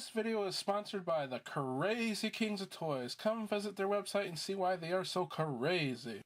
This video is sponsored by the Crazy Kings of Toys. Come visit their website and see why they are so crazy.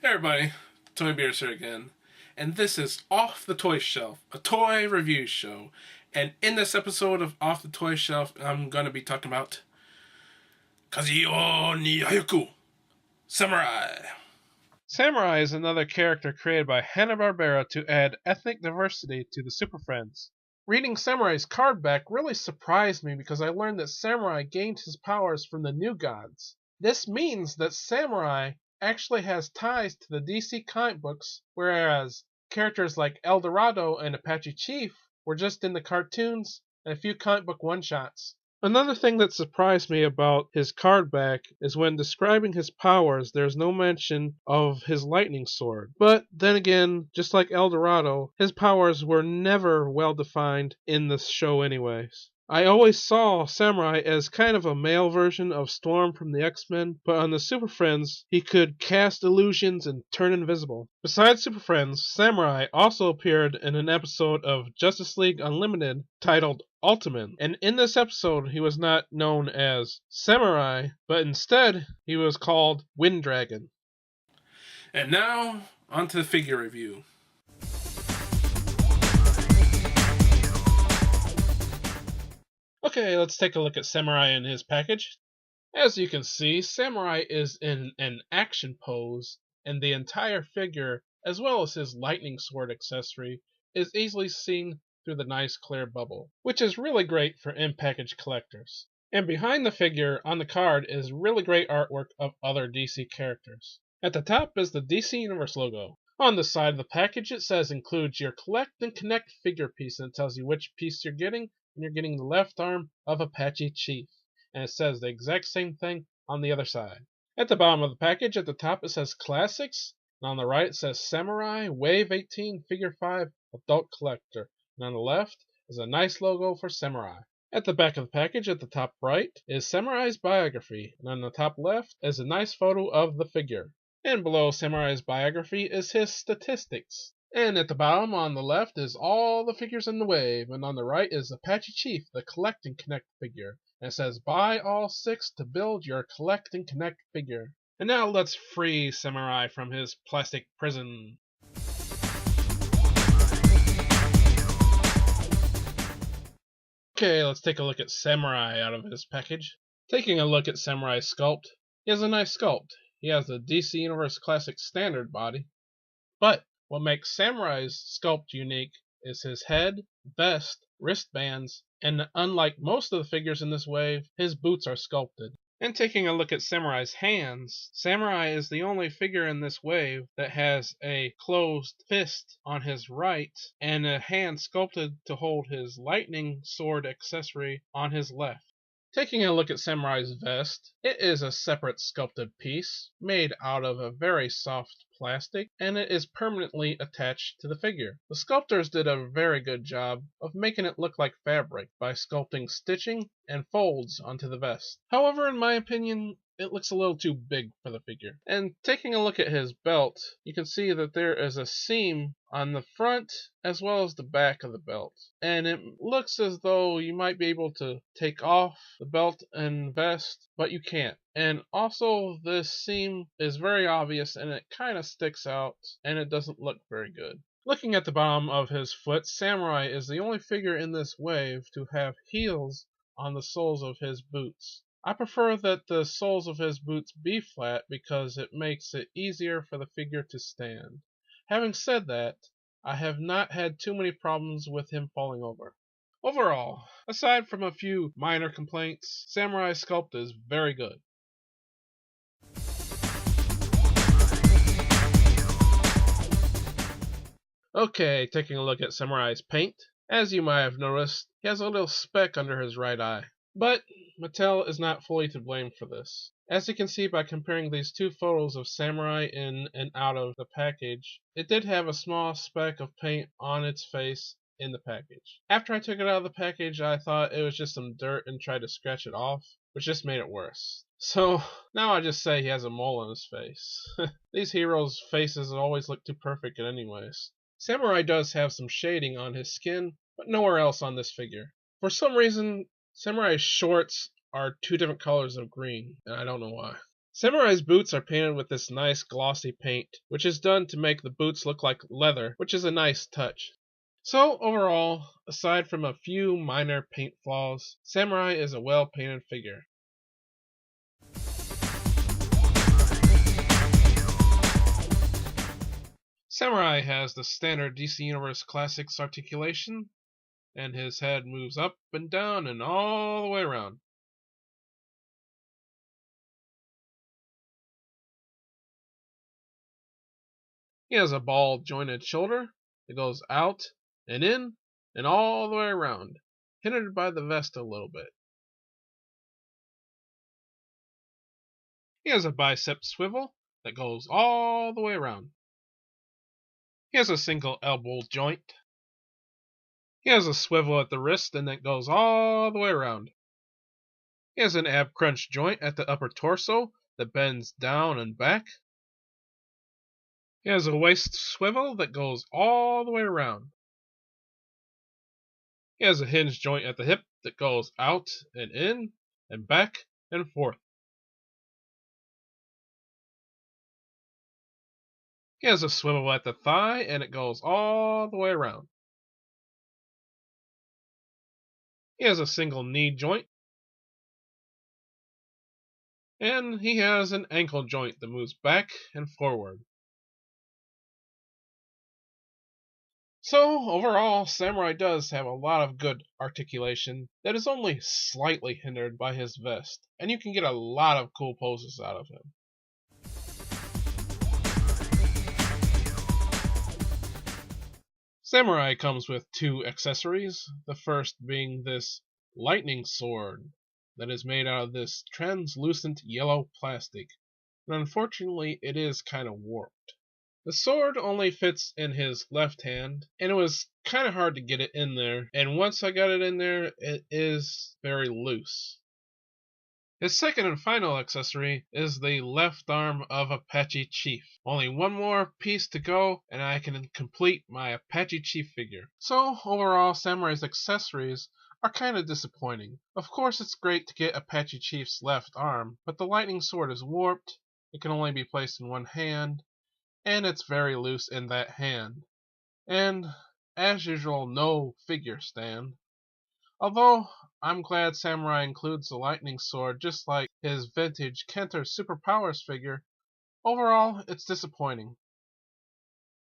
Hey everybody, Toy Beers here again, and this is Off the Toy Shelf, a toy review show. And in this episode of Off the Toy Shelf, I'm going to be talking about Kazuyo ni Hayuku, Samurai. Samurai is another character created by Hanna-Barbera to add ethnic diversity to the Super Friends. Reading Samurai's card back really surprised me because I learned that Samurai gained his powers from the New Gods. This means that Samurai actually has ties to the DC comic books, whereas characters like El Dorado and Apache Chief were just in the cartoons and a few comic book one-shots. Another thing that surprised me about his card back is when describing his powers, there's no mention of his lightning sword. But then again, just like El Dorado, his powers were never well defined in the show anyways. I always saw Samurai as kind of a male version of Storm from the X-Men, but on the Super Friends, he could cast illusions and turn invisible. Besides Super Friends, Samurai also appeared in an episode of Justice League Unlimited titled Ultimate, and in this episode, he was not known as Samurai, but instead, he was called Wind Dragon. And now, on to the figure review. Okay, let's take a look at Samurai in his package. As you can see, Samurai is in an action pose, and the entire figure, as well as his lightning sword accessory, is easily seen through the nice clear bubble, which is really great for in-package collectors. And behind the figure on the card is really great artwork of other DC characters. At the top is the DC Universe logo. On the side of the package it says includes your collect and connect figure piece, and it tells you which piece you're getting, and you're getting the left arm of Apache Chief. And it says the exact same thing on the other side. At the bottom of the package, at the top it says Classics, and on the right it says Samurai Wave 18 Figure 5 Adult Collector, and on the left is a nice logo for Samurai. At the back of the package, at the top right, is Samurai's biography, and on the top left is a nice photo of the figure. And below Samurai's biography is his statistics. And at the bottom on the left is all the figures in the wave, and on the right is Apache Chief, the Collect and Connect figure. And it says, buy all 6 to build your Collect and Connect figure. And now let's free Samurai from his plastic prison. Okay, let's take a look at Samurai out of his package. Taking a look at Samurai's sculpt, he has a nice sculpt. He has the DC Universe Classic Standard body. But what makes Samurai's sculpt unique is his head, vest, wristbands, and unlike most of the figures in this wave, his boots are sculpted. And taking a look at Samurai's hands, Samurai is the only figure in this wave that has a closed fist on his right and a hand sculpted to hold his lightning sword accessory on his left. Taking a look at Samurai's vest, it is a separate sculpted piece made out of a very soft plastic, and it is permanently attached to the figure. The sculptors did a very good job of making it look like fabric by sculpting stitching and folds onto the vest. However, in my opinion, it looks a little too big for the figure. And taking a look at his belt, you can see that there is a seam on the front as well as the back of the belt. And it looks as though you might be able to take off the belt and vest, but you can't. And also this seam is very obvious and it kind of sticks out and it doesn't look very good. Looking at the bottom of his foot, Samurai is the only figure in this wave to have heels on the soles of his boots. I prefer that the soles of his boots be flat because it makes it easier for the figure to stand. Having said that, I have not had too many problems with him falling over. Overall, aside from a few minor complaints, Samurai's sculpt is very good. Okay, taking a look at Samurai's paint. As you might have noticed, he has a little speck under his right eye. But Mattel is not fully to blame for this. As you can see by comparing these two photos of Samurai in and out of the package, it did have a small speck of paint on its face in the package. After I took it out of the package, I thought it was just some dirt and tried to scratch it off, which just made it worse. So now I just say he has a mole on his face. These heroes' faces always look too perfect anyways. Samurai does have some shading on his skin, but nowhere else on this figure. For some reason, Samurai's shorts are two different colors of green, and I don't know why. Samurai's boots are painted with this nice glossy paint, which is done to make the boots look like leather, which is a nice touch. So overall, aside from a few minor paint flaws, Samurai is a well painted figure. Samurai has the standard DC Universe Classics articulation, and his head moves up and down and all the way around. He has a ball jointed shoulder that goes out and in and all the way around, hindered by the vest a little bit. He has a bicep swivel that goes all the way around. He has a single elbow joint. He has a swivel at the wrist and that goes all the way around. He has an ab crunch joint at the upper torso that bends down and back. He has a waist swivel that goes all the way around. He has a hinge joint at the hip that goes out and in and back and forth. He has a swivel at the thigh and it goes all the way around. He has a single knee joint. And he has an ankle joint that moves back and forward. So, overall, Samurai does have a lot of good articulation that is only slightly hindered by his vest, and you can get a lot of cool poses out of him. Samurai comes with two accessories, the first being this lightning sword that is made out of this translucent yellow plastic, and unfortunately it is kind of warped. The sword only fits in his left hand, and it was kind of hard to get it in there, and once I got it in there, it is very loose. His second and final accessory is the left arm of Apache Chief. Only one more piece to go, and I can complete my Apache Chief figure. So, overall, Samurai's accessories are kind of disappointing. Of course, it's great to get Apache Chief's left arm, but the lightning sword is warped, it can only be placed in one hand, and it's very loose in that hand. And, as usual, no figure stand. Although, I'm glad Samurai includes the lightning sword just like his vintage Kenter Superpowers figure, overall, it's disappointing.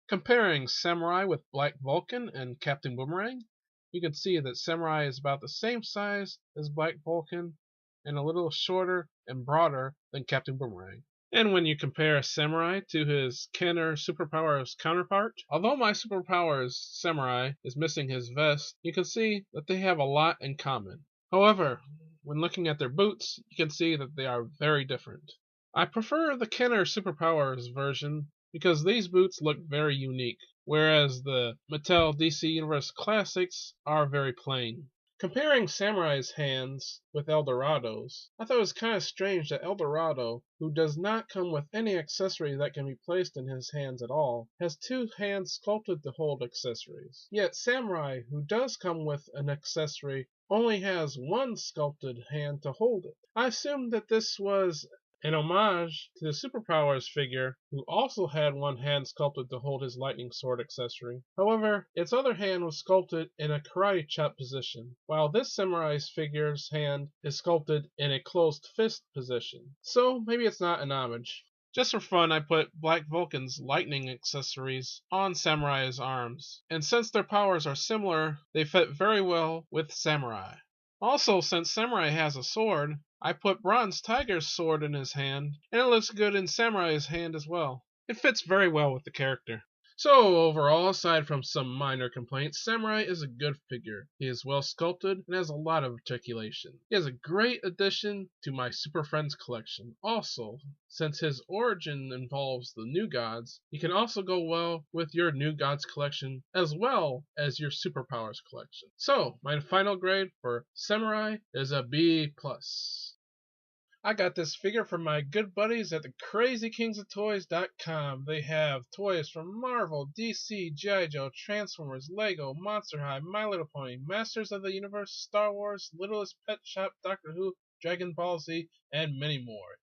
Comparing Samurai with Black Vulcan and Captain Boomerang, you can see that Samurai is about the same size as Black Vulcan and a little shorter and broader than Captain Boomerang. And when you compare Samurai to his Kenner Superpowers counterpart, although my Superpowers Samurai is missing his vest, you can see that they have a lot in common. However, when looking at their boots, you can see that they are very different. I prefer the Kenner Superpowers version because these boots look very unique, whereas the Mattel DC Universe Classics are very plain. Comparing Samurai's hands with Eldorado's, I thought it was kind of strange that Eldorado, who does not come with any accessory that can be placed in his hands at all, has two hands sculpted to hold accessories. Yet Samurai, who does come with an accessory, only has one sculpted hand to hold it. I assumed that this was an homage to the Superpowers figure, who also had one hand sculpted to hold his lightning sword accessory. However, its other hand was sculpted in a karate chop position, while this Samurai's figure's hand is sculpted in a closed fist position. So maybe it's not an homage. Just for fun, I put Black Vulcan's lightning accessories on Samurai's arms, and since their powers are similar, they fit very well with Samurai. Also, since Samurai has a sword, I put Bronze Tiger's sword in his hand, and it looks good in Samurai's hand as well. It fits very well with the character. So, overall, aside from some minor complaints, Samurai is a good figure. He is well sculpted and has a lot of articulation. He is a great addition to my Super Friends collection. Also, since his origin involves the New Gods, he can also go well with your New Gods collection as well as your Superpowers collection. So, my final grade for Samurai is a B+. I got this figure from my good buddies at the CrazyKingsOfToys.com. They have toys from Marvel, DC, G.I. Joe, Transformers, Lego, Monster High, My Little Pony, Masters of the Universe, Star Wars, Littlest Pet Shop, Doctor Who, Dragon Ball Z, and many more.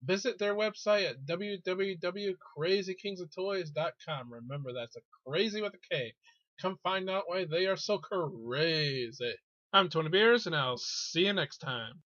Visit their website at www.crazykingsoftoys.com. Remember, that's a crazy with a K. Come find out why they are so crazy. I'm Tony Beers, and I'll see you next time.